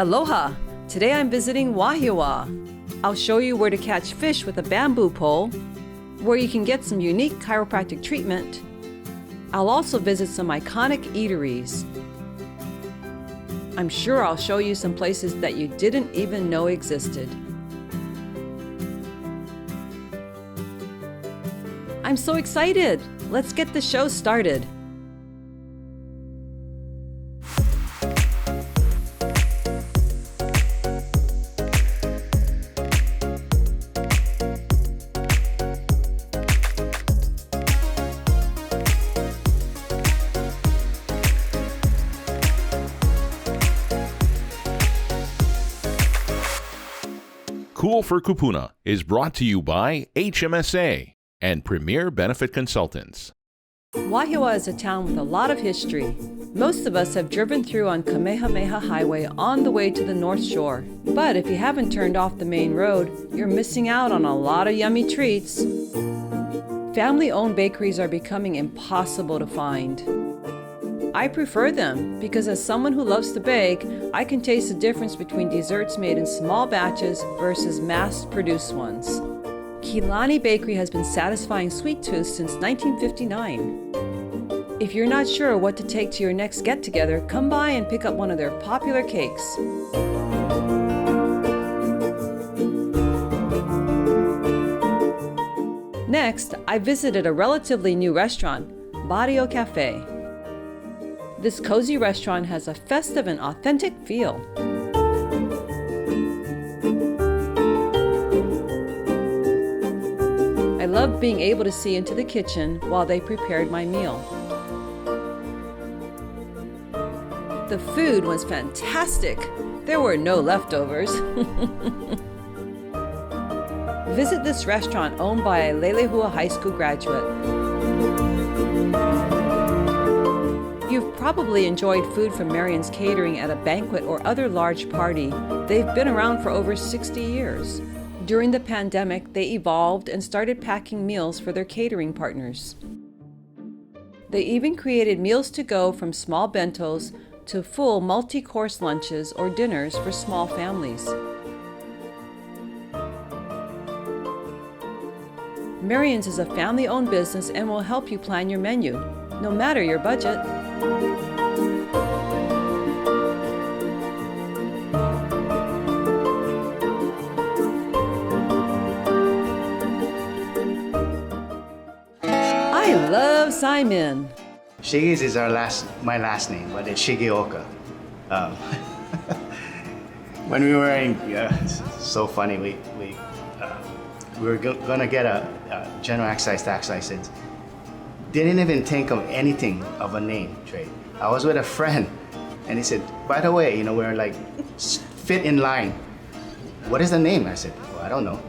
Aloha! Today I'm visiting Wahaiwa. I'll show you where to catch fish with a bamboo pole, where you can get some unique chiropractic treatment. I'll also visit some iconic eateries. I'm sure I'll show you some places that you didn't even know existed. I'm so excited! Let's get the show started. Cool for Kūpuna is brought to you by HMSA and Premier Benefit Consultants. Wahaiwa is a town with a lot of history. Most of us have driven through on Kamehameha Highway on the way to the North Shore. But if you haven't turned off the main road, you're missing out on a lot of yummy treats. Family-owned bakeries are becoming impossible to find. I prefer them because as someone who loves to bake, I can taste the difference between desserts made in small batches versus mass-produced ones. Kilani Bakery has been satisfying sweet tooths since 1959. If you're not sure what to take to your next get-together, come by and pick up one of their popular cakes. Next, I visited a relatively new restaurant, Barrio Cafe. This cozy restaurant has a festive and authentic feel. I loved being able to see into the kitchen while they prepared my meal. The food was fantastic. There were no leftovers. Visit this restaurant owned by a Lelehua High School graduate. You've probably enjoyed food from Marion's Catering at a banquet or other large party. They've been around for over 60 years. During the pandemic, they evolved and started packing meals for their catering partners. They even created meals to go from small bentos to full multi-course lunches or dinners for small families. Marion's is a family-owned business and will help you plan your menu, no matter your budget. I love Simon. Shige's is my last name, but it's Shigeoka. When we were in, it's so funny, we were gonna get a general excise tax license. Didn't even think of anything of a name, Trey. I was with a friend, and he said, by the way, we're like fit in line. What is the name? I said, well, I don't know.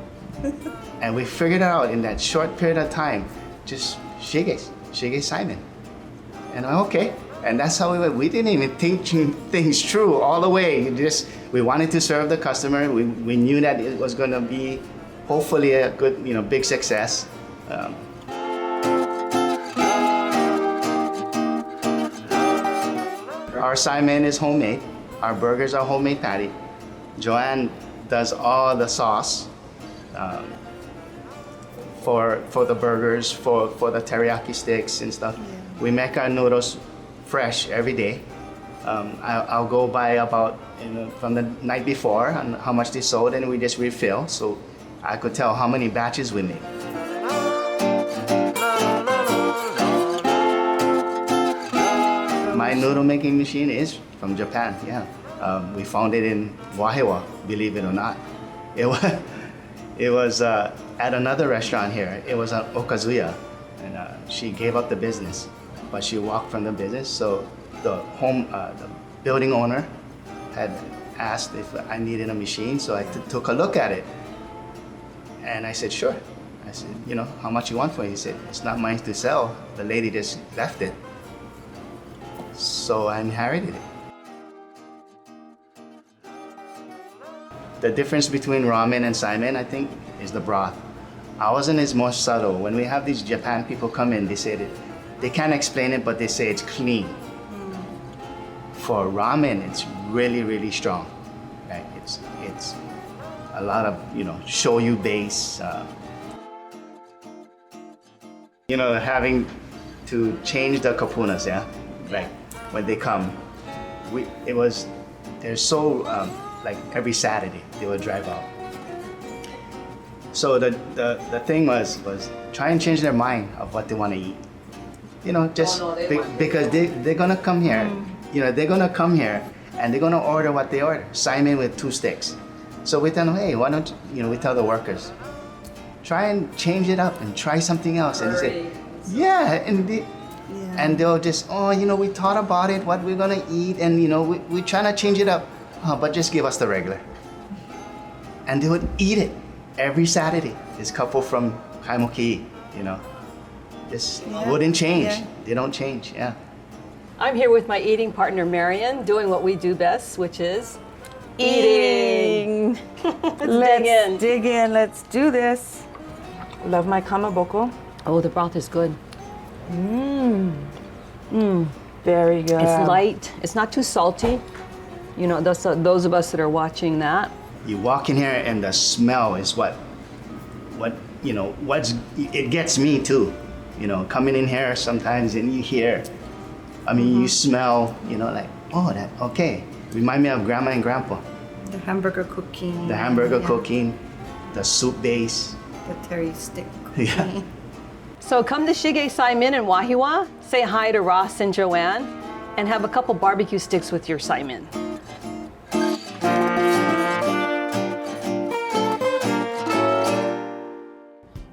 And we figured it out in that short period of time, just Shige Simon. And I'm okay. And that's how we went. We didn't even think things through all the way. We wanted to serve the customer. We knew that it was gonna be hopefully a good, big success. Our Simon is homemade. Our burgers are homemade patty. Joanne does all the sauce for the burgers, for the teriyaki sticks and stuff. Yeah. We make our noodles fresh every day. I'll go by about from the night before and how much they sold, and we just refill, so I could tell how many batches we made. My noodle making machine is from Japan, yeah. We found it in Wahaiwa, believe it or not. It was at another restaurant here. It was at Okazuya, and she gave up the business, but she walked from the business. So the building owner had asked if I needed a machine, so I took a look at it. And I said, sure. I said, how much you want for it? He said, it's not mine to sell. The lady just left it. So I inherited it. The difference between ramen and Simon, I think, is the broth. Ours is more subtle. When we have these Japan people come in, they say that they can't explain it, but they say it's clean. For ramen, it's really, really strong. right? It's a lot of, shoyu base. Having to change the Kūpunas, yeah? Like when they come, they're so, like every Saturday they would drive out. So the thing was try and change their mind of what they want to eat. Because they're gonna come here, they're gonna come here and they're gonna order what they order, Simon with 2 sticks. So we tell them, hey, why don't we tell the workers, try and change it up and try something else. And they say, yeah, and they'll just, we thought about it, what we're gonna eat, and we're trying to change it up, but just give us the regular. And they would eat it every Saturday. This couple from Kaimoki, just wouldn't change. Yeah. They don't change, yeah. I'm here with my eating partner, Marion, doing what we do best, which is eating. Let's dig in. Let's do this. Love my kamaboko. Oh, the broth is good. Very good. It's light. It's not too salty. Those of us that are watching that. You walk in here and the smell is it gets me too. Coming in here sometimes and you hear, you smell, okay. Remind me of grandma and grandpa. The hamburger cooking. The hamburger cooking, the soup base. The terry stick cooking. Yeah. So come to Shige Simon in Wahaiwa, say hi to Ross and Joanne, and have a couple barbecue sticks with your Simon.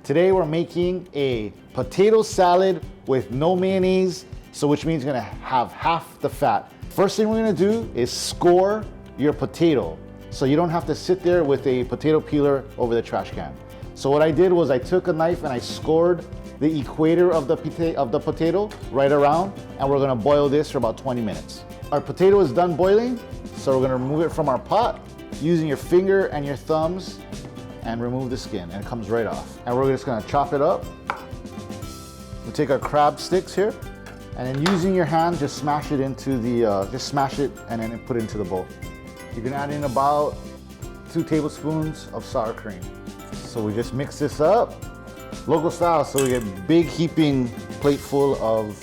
Today we're making a potato salad with no mayonnaise, which means you're gonna have half the fat. First thing we're gonna do is score your potato, so you don't have to sit there with a potato peeler over the trash can. So what I did was I took a knife and I scored the equator of the potato right around, and we're gonna boil this for about 20 minutes. Our potato is done boiling, so we're gonna remove it from our pot using your finger and your thumbs and remove the skin, and it comes right off. And we're just gonna chop it up. We take our crab sticks here, and then using your hand, just smash it into just smash it and then put it into the bowl. You can add in about 2 tablespoons of sour cream. So we just mix this up, local style, so we get a big heaping plate full of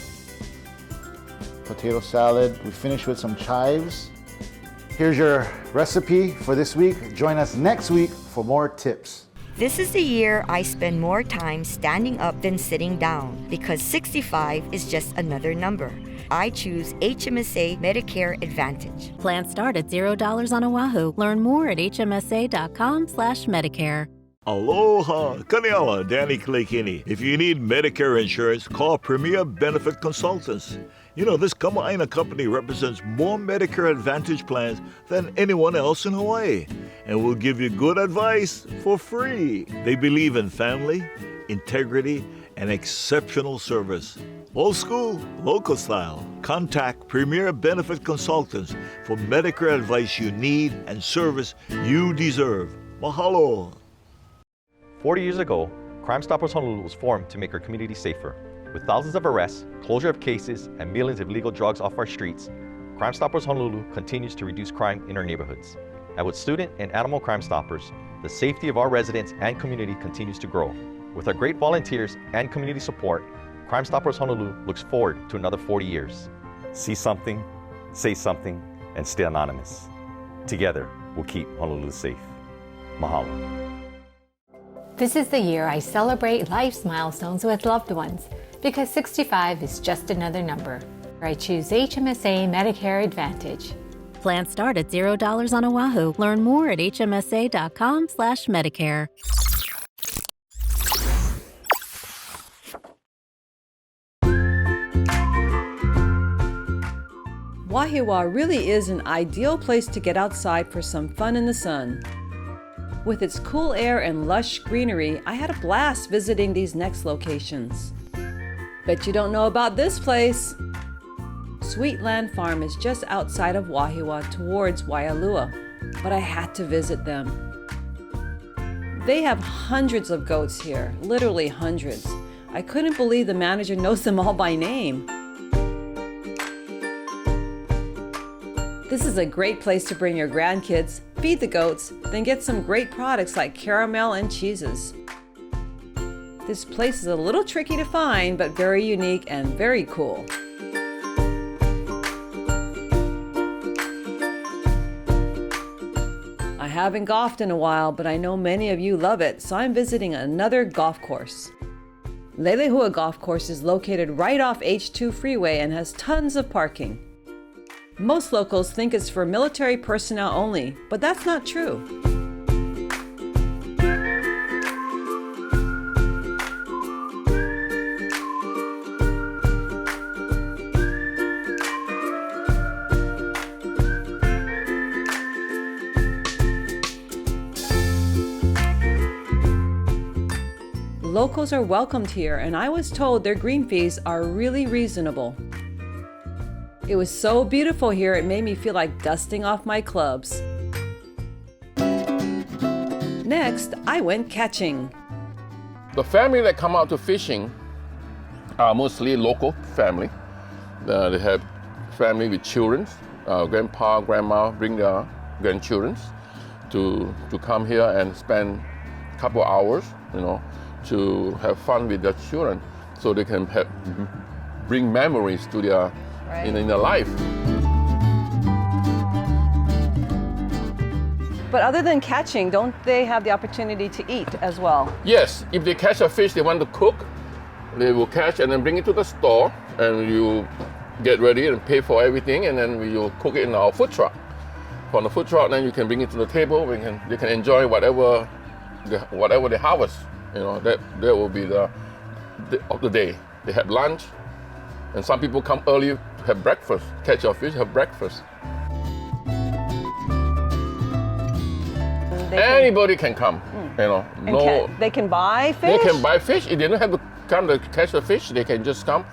potato salad. We finish with some chives. Here's your recipe for this week. Join us next week for more tips. This is the year I spend more time standing up than sitting down because 65 is just another number. I choose HMSA Medicare Advantage. Plans start at $0 on Oahu. Learn more at hmsa.com/Medicare. Aloha! Kaneala, Danny Kalekini. If you need Medicare insurance, call Premier Benefit Consultants. This Kama'aina company represents more Medicare Advantage plans than anyone else in Hawaii, and will give you good advice for free. They believe in family, integrity, and exceptional service. Old school, local style. Contact Premier Benefit Consultants for Medicare advice you need and service you deserve. Mahalo! 40 years ago, Crime Stoppers Honolulu was formed to make our community safer. With thousands of arrests, closure of cases, and millions of illegal drugs off our streets, Crime Stoppers Honolulu continues to reduce crime in our neighborhoods. And with student and animal Crime Stoppers, the safety of our residents and community continues to grow. With our great volunteers and community support, Crime Stoppers Honolulu looks forward to another 40 years. See something, say something, and stay anonymous. Together, we'll keep Honolulu safe. Mahalo. This is the year I celebrate life's milestones with loved ones, because 65 is just another number. I choose HMSA Medicare Advantage. Plans start at $0 on Oahu. Learn more at hmsa.com/Medicare. Wahaiwa really is an ideal place to get outside for some fun in the sun. With its cool air and lush greenery, I had a blast visiting these next locations. Bet you don't know about this place. Sweetland Farm is just outside of Wahaiwa towards Waialua, but I had to visit them. They have hundreds of goats here, literally hundreds. I couldn't believe the manager knows them all by name. The This is a great place to bring your grandkids, feed the goats, then get some great products like caramel and cheeses. This place is a little tricky to find, but very unique and very cool. I haven't golfed in a while, but I know many of you love it, so I'm visiting another golf course. Lelehua Golf Course is located right off H2 freeway and has tons of parking. Most locals think it's for military personnel only, but that's not true. Locals are welcomed here, and I was told their green fees are really reasonable. It was so beautiful here, it made me feel like dusting off my clubs. Next, I went catching. The family that come out to fishing are mostly local family. They have family with children. Grandpa, grandma bring their grandchildren to come here and spend a couple hours, to have fun with their children, so they can bring memories to their in their life. But other than catching, don't they have the opportunity to eat as well? Yes, if they catch a fish they want to cook, they will catch and then bring it to the store, and you get ready and pay for everything, and then we will cook it in our food truck. From the food truck, then you can bring it to the table. They can enjoy whatever they harvest. That will be the of the day. They have lunch, and some people come early to have breakfast. Catch your fish, have breakfast. Anybody can come. They can buy fish? They can buy fish. If they don't have to come to catch the fish, they can just come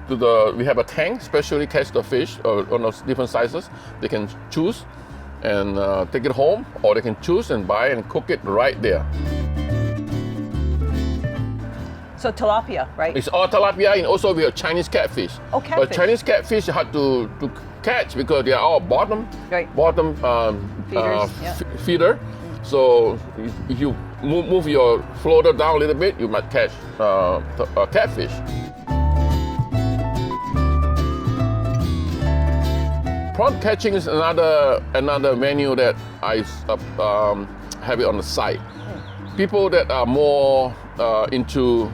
to we have a tank, specially catch the fish on those different sizes. They can choose and take it home, or they can choose and buy and cook it right there. So tilapia, right? It's all tilapia, and also we have Chinese catfish. Oh, catfish. But Chinese catfish you have to catch because they are all bottom feeder. So if you move your floater down a little bit, you might catch catfish. Prawn catching is another menu that I have it on the site. People that are more into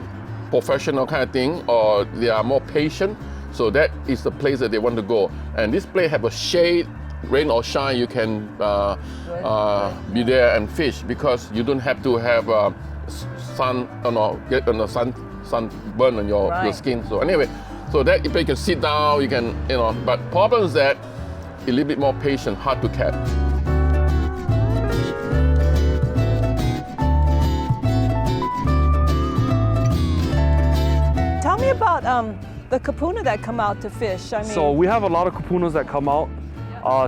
professional kind of thing, or they are more patient, so that is the place that they want to go. And this place have a shade, rain or shine, you can be there and fish, because you don't have to have sun, get on the sunburn on your skin. So anyway, so that if you can sit down, you can, but problem is that a little bit more patient, hard to catch. Tell me about the Kūpuna that come out to fish. So we have a lot of Kūpunas that come out.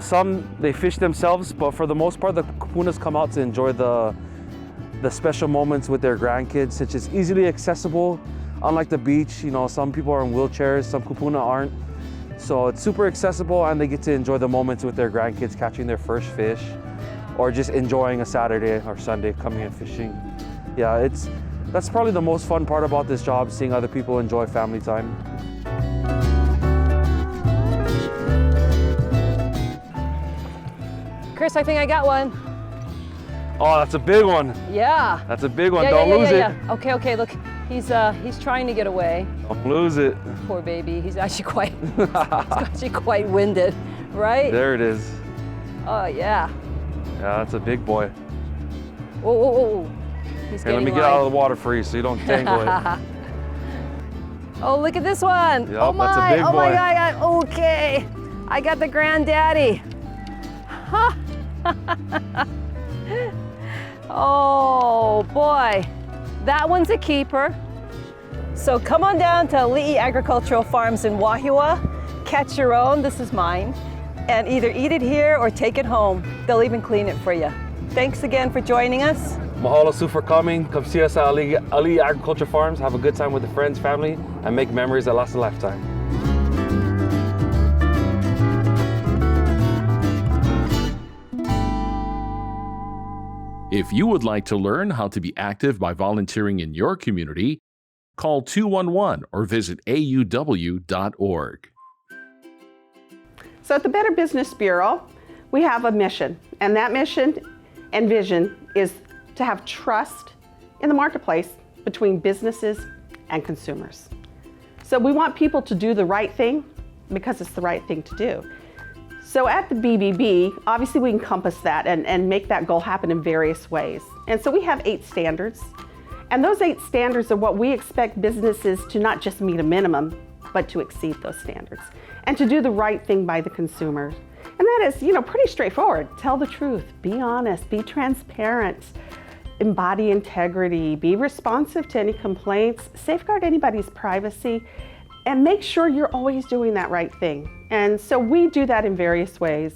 Some they fish themselves, but for the most part, the Kūpunas come out to enjoy the special moments with their grandkids. It's just easily accessible. Unlike the beach, some people are in wheelchairs, some Kūpuna aren't. So it's super accessible, and they get to enjoy the moments with their grandkids, catching their first fish, or just enjoying a Saturday or Sunday coming and fishing. Yeah, that's probably the most fun part about this job, seeing other people enjoy family time. Chris, I think I got one. Oh, that's a big one. Yeah. That's a big one. Don't lose it. Okay, look. He's trying to get away. Don't lose it. Poor baby. He's actually quite winded, right? There it is. Oh, yeah. Yeah, that's a big boy. Whoa. He's Hey, let me get out of the water for you so you don't tangle it. Oh, look at this one. Yep, that's a big boy. Oh my God. Okay. I got the granddaddy. Oh boy. That one's a keeper. So come on down to Ali'i Agricultural Farms in Wahaiwa. Catch your own. This is mine. And either eat it here or take it home. They'll even clean it for you. Thanks again for joining us. Mahalo Sue for coming. Come see us at Ali'i Agriculture Farms. Have a good time with the friends, family, and make memories that last a lifetime. If you would like to learn how to be active by volunteering in your community, call 211 or visit auw.org. So at the Better Business Bureau, we have a mission, and that mission and vision is to have trust in the marketplace between businesses and consumers. So we want people to do the right thing because it's the right thing to do. So at the BBB, obviously we encompass that and make that goal happen in various ways. And so we have 8 standards. And those 8 standards are what we expect businesses to not just meet a minimum, but to exceed those standards. And to do the right thing by the consumer. And that is, pretty straightforward. Tell the truth, be honest, be transparent, embody integrity, be responsive to any complaints, safeguard anybody's privacy, and make sure you're always doing that right thing. And so we do that in various ways.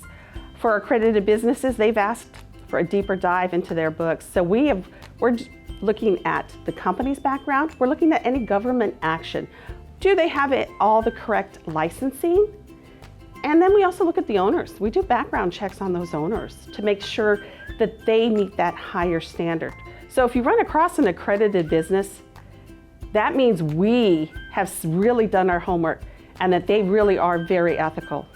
For accredited businesses, they've asked for a deeper dive into their books. So we're looking at the company's background. We're looking at any government action. Do they have all the correct licensing? And then we also look at the owners. We do background checks on those owners to make sure that they meet that higher standard. So if you run across an accredited business, that means we have really done our homework and that they really are very ethical.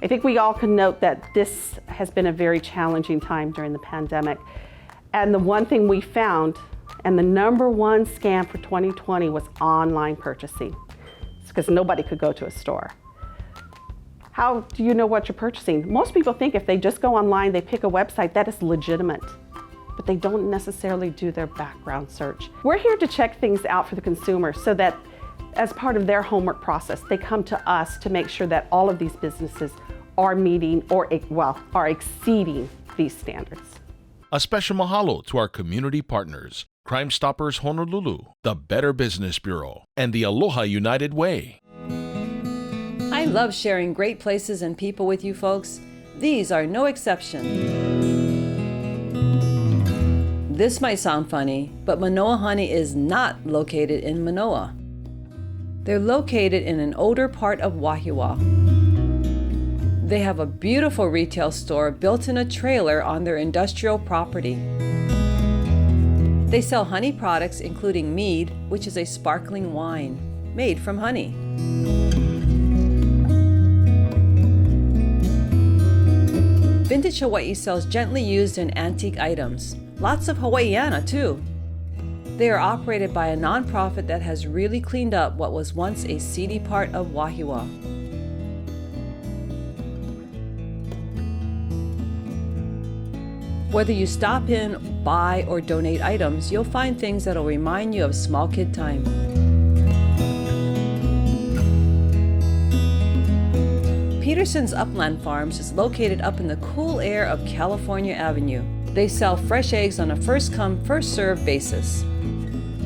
I think we all can note that this has been a very challenging time during the pandemic. And the one thing we found, and the #1 scam for 2020 was online purchasing. It's because nobody could go to a store. How do you know what you're purchasing? Most people think if they just go online, they pick a website, that is legitimate. But they don't necessarily do their background search. We're here to check things out for the consumer so that as part of their homework process, they come to us to make sure that all of these businesses are meeting or are exceeding these standards. A special mahalo to our community partners, Crime Stoppers Honolulu, the Better Business Bureau, and the Aloha United Way. I love sharing great places and people with you folks. These are no exception. This might sound funny, but Manoa Honey is not located in Manoa. They're located in an older part of Wahaiwa. They have a beautiful retail store built in a trailer on their industrial property. They sell honey products including mead, which is a sparkling wine made from honey. Vintage Hawaii sells gently used and antique items. Lots of Hawaiiana too. They are operated by a nonprofit that has really cleaned up what was once a seedy part of Wahaiwa. Whether you stop in, buy, or donate items, you'll find things that'll remind you of small kid time. Peterson's Upland Farms is located up in the cool air of California Avenue. They sell fresh eggs on a first-come, first-served basis.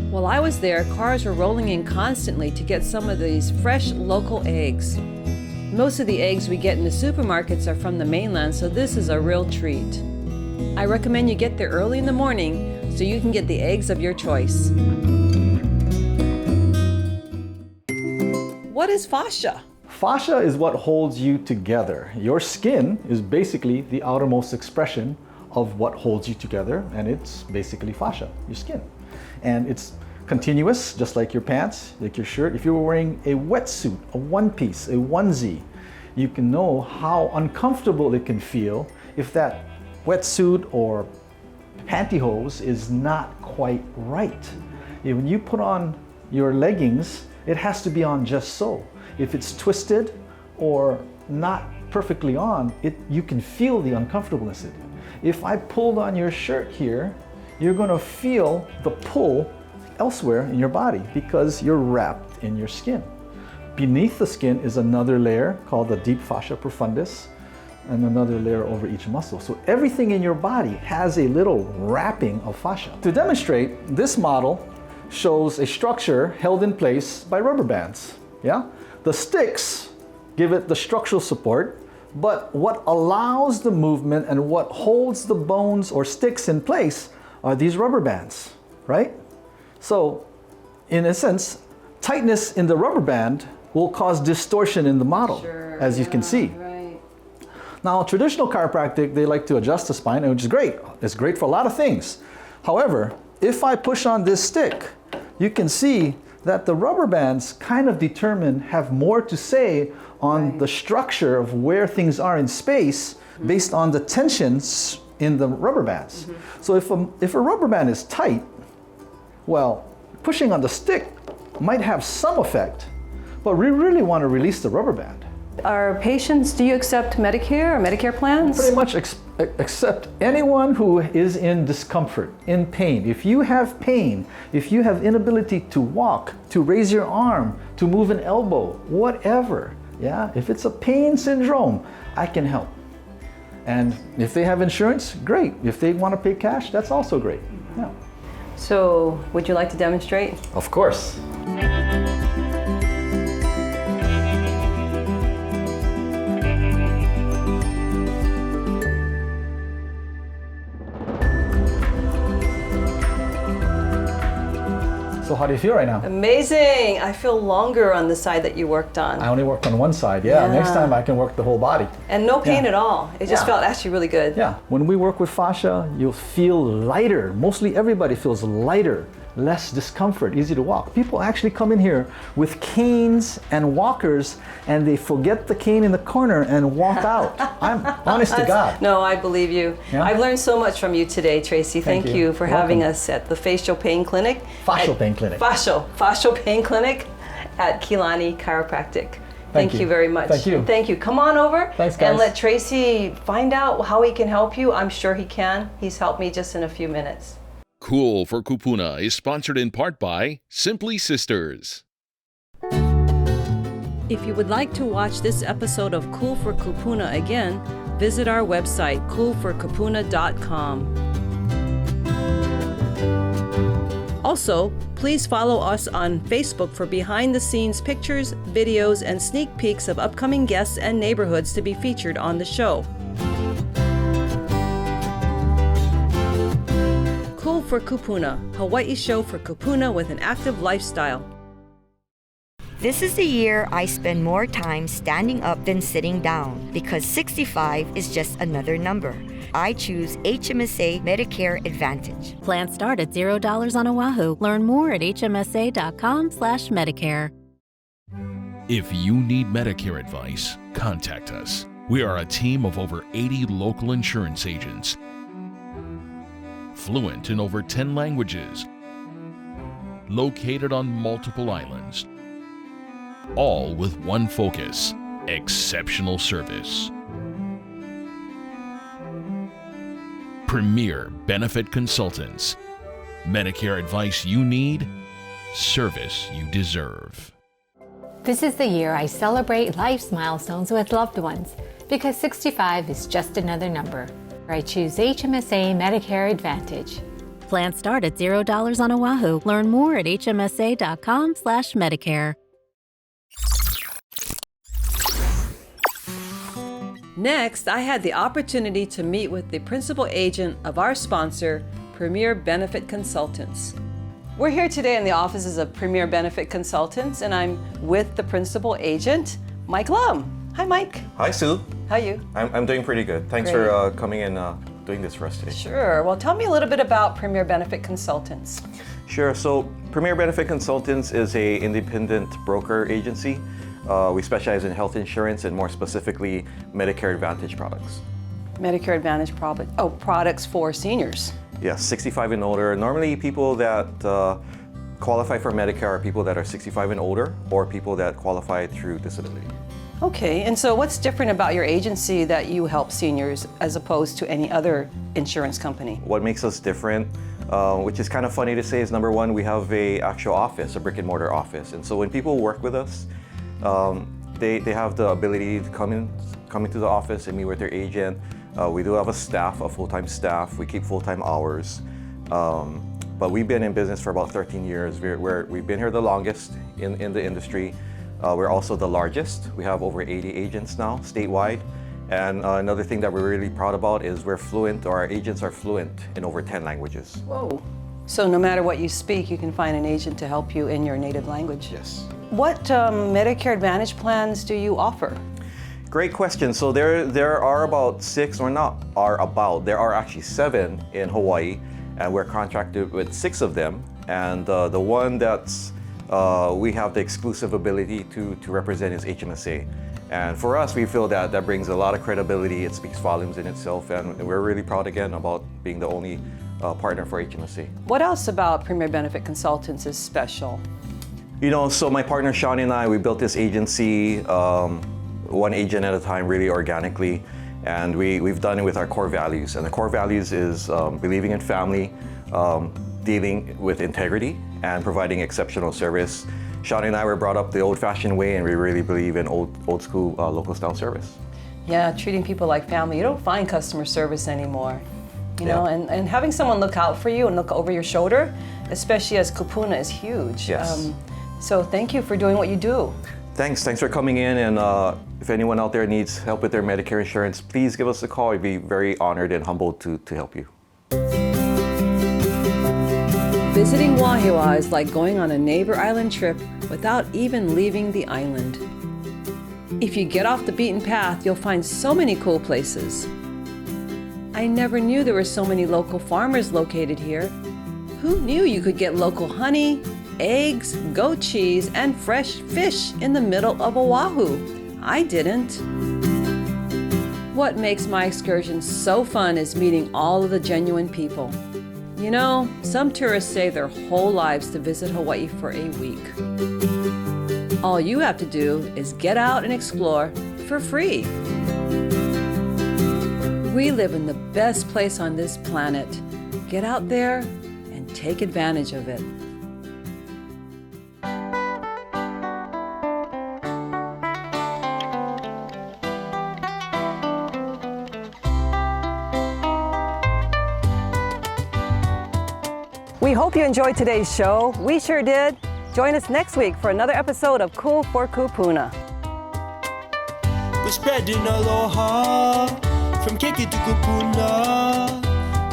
While I was there, cars were rolling in constantly to get some of these fresh local eggs. Most of the eggs we get in the supermarkets are from the mainland, so this is a real treat. I recommend you get there early in the morning so you can get the eggs of your choice. What is fascia? Fascia is what holds you together. Your skin is basically the outermost expression of what holds you together, and it's basically fascia, your skin. And it's continuous, just like your pants, like your shirt. If you were wearing a wetsuit, a one-piece, a onesie, you can know how uncomfortable it can feel if that wetsuit or pantyhose is not quite right. When you put on your leggings, it has to be on just so. If it's twisted or not perfectly on, you can feel the uncomfortableness. If I pulled on your shirt here, you're going to feel the pull elsewhere in your body because you're wrapped in your skin. Beneath the skin is another layer called the deep fascia profundus and another layer over each muscle. So everything in your body has a little wrapping of fascia. To demonstrate, this model shows a structure held in place by rubber bands. Yeah? The sticks give it the structural support, but what allows the movement and what holds the bones or sticks in place are these rubber bands, right? So, in a sense, tightness in the rubber band will cause distortion in the model, as you can see. Right. Now, traditional chiropractic, they like to adjust the spine, which is great. It's great for a lot of things. However, if I push on this stick, you can see that the rubber bands kind of have more to say on the structure of where things are in space based on the tensions in the rubber bands. So if a rubber band is tight, well, pushing on the stick might have some effect, but we really want to release the rubber band. Are patients, do you accept Medicare or Medicare plans? Pretty much accept anyone who is in discomfort, in pain. If you have pain, if you have inability to walk, to raise your arm, to move an elbow, whatever, yeah, if it's a pain syndrome, I can help. And if they have insurance, great. If they want to pay cash, that's also great. Yeah. So, would you like to demonstrate? Of course. So how do you feel right now? Amazing! I feel longer on the side that you worked on. I only worked on one side, yeah. Next time I can work the whole body. And no pain at all. It just felt actually really good. Yeah, when we work with fascia, you'll feel lighter. Mostly everybody feels lighter, less discomfort, easy to walk. People actually come in here with canes and walkers and they forget the cane in the corner and walk out. I'm honest to God. No, I believe you. Yeah? I've learned so much from you today, Tracy. Thank you for having us at the Facial Pain Clinic. Fascial Pain Clinic. Fascial Pain Clinic at Kilani Chiropractic. Thank you very much. Thank you. Thank you. Come on over. Thanks, guys. And let Tracy find out how he can help you. I'm sure he can. He's helped me just in a few minutes. Cool for Kūpuna is sponsored in part by Simply Sisters. If you would like to watch this episode of Cool for Kūpuna again, visit our website, coolforkūpuna.com. Also, please follow us on Facebook for behind-the-scenes pictures, videos, and sneak peeks of upcoming guests and neighborhoods to be featured on the show. Cool for Kūpuna, Hawaii show for Kūpuna with an active lifestyle. This is the year I spend more time standing up than sitting down because 65 is just another number. I choose HMSA Medicare Advantage. Plans start at $0 on Oahu. Learn more at hmsa.com/Medicare. If you need Medicare advice, contact us. We are a team of over 80 local insurance agents, fluent in over 10 languages, located on multiple islands, all with one focus: exceptional service. Premier Benefit Consultants. Medicare advice you need, service you deserve. This is the year I celebrate life's milestones with loved ones because 65 is just another number. I choose HMSA Medicare Advantage. Plans start at $0 on Oahu. Learn more at hmsa.com/Medicare. Next, I had the opportunity to meet with the principal agent of our sponsor, Premier Benefit Consultants. We're here today in the offices of Premier Benefit Consultants, and I'm with the principal agent, Mike Lum. Hi, Mike. Hi, Sue. How are you? I'm doing pretty good. Thanks Great. for coming and doing this for us today. Sure. Well, tell me a little bit about Premier Benefit Consultants. Sure. So Premier Benefit Consultants is a independent broker agency. We specialize in health insurance and more specifically Medicare Advantage products. Medicare Advantage products for seniors. Yes, 65 and older. Normally people that qualify for Medicare are people that are 65 and older or people that qualify through disability. Okay, and so what's different about your agency that you help seniors as opposed to any other insurance company? What makes us different, which is kind of funny to say, is number one, we have a actual office, a brick and mortar office. And so when people work with us, they have the ability to come into the office and meet with their agent. We do have a staff, a full-time staff. We keep full-time hours. But we've been in business for about 13 years. We've been here the longest in the industry. We're also the largest. We have over 80 agents now, statewide. And another thing that we're really proud about is we're fluent, or our agents are fluent in over 10 languages. Whoa. So no matter what you speak, you can find an agent to help you in your native language. Yes. What Medicare Advantage plans do you offer? Great question. So there are about 6, or not are about, there are actually 7 in Hawaii, and we're contracted with 6 of them. And the one that's we have the exclusive ability to represent is HMSA. And for us, we feel that that brings a lot of credibility. It speaks volumes in itself, and we're really proud again about being the only partner for HMSA. What else about Premier Benefit Consultants is special? You know, so my partner Shawnee and I, we built this agency, one agent at a time, really organically, and we've done it with our core values. And the core values is believing in family, dealing with integrity, and providing exceptional service. Shawnee and I were brought up the old-fashioned way, and we really believe in old school, local-style service. Yeah, treating people like family. You don't find customer service anymore. You know, and having someone look out for you and look over your shoulder, especially as Kūpuna, is huge. Yes. So thank you for doing what you do. Thanks for coming in, and if anyone out there needs help with their Medicare insurance, please give us a call. We'd be very honored and humbled to help you. Visiting Wahaiwa is like going on a neighbor island trip without even leaving the island. If you get off the beaten path, you'll find so many cool places. I never knew there were so many local farmers located here. Who knew you could get local honey, eggs, goat cheese, and fresh fish in the middle of Oahu? I didn't. What makes my excursion so fun is meeting all of the genuine people. You know, some tourists save their whole lives to visit Hawaii for a week. All you have to do is get out and explore for free. We live in the best place on this planet. Get out there and take advantage of it. We hope you enjoyed today's show. We sure did. Join us next week for another episode of Cool for Kūpuna. We're spreading aloha from Keiki to Kūpuna.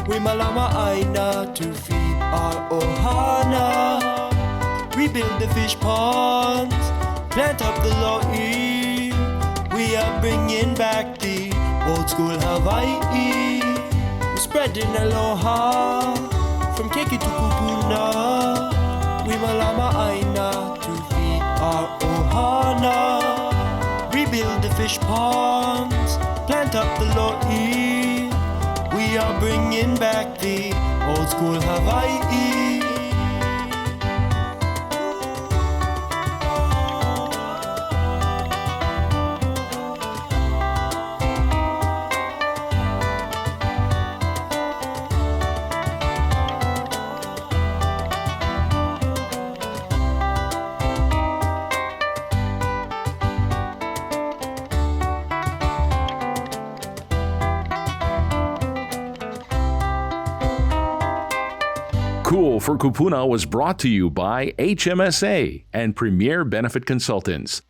We malama aina to feed our ohana. Rebuild the fish ponds, plant up the lo'i. We are bringing back the old school Hawaii. We're spreading aloha from Keiki to Kūpuna. We malama aina to feed our ohana. Rebuild the fish ponds, plant up the lo'i. We are bringing back the old school Hawaii. Cool for Kūpuna was brought to you by HMSA and Premier Benefit Consultants.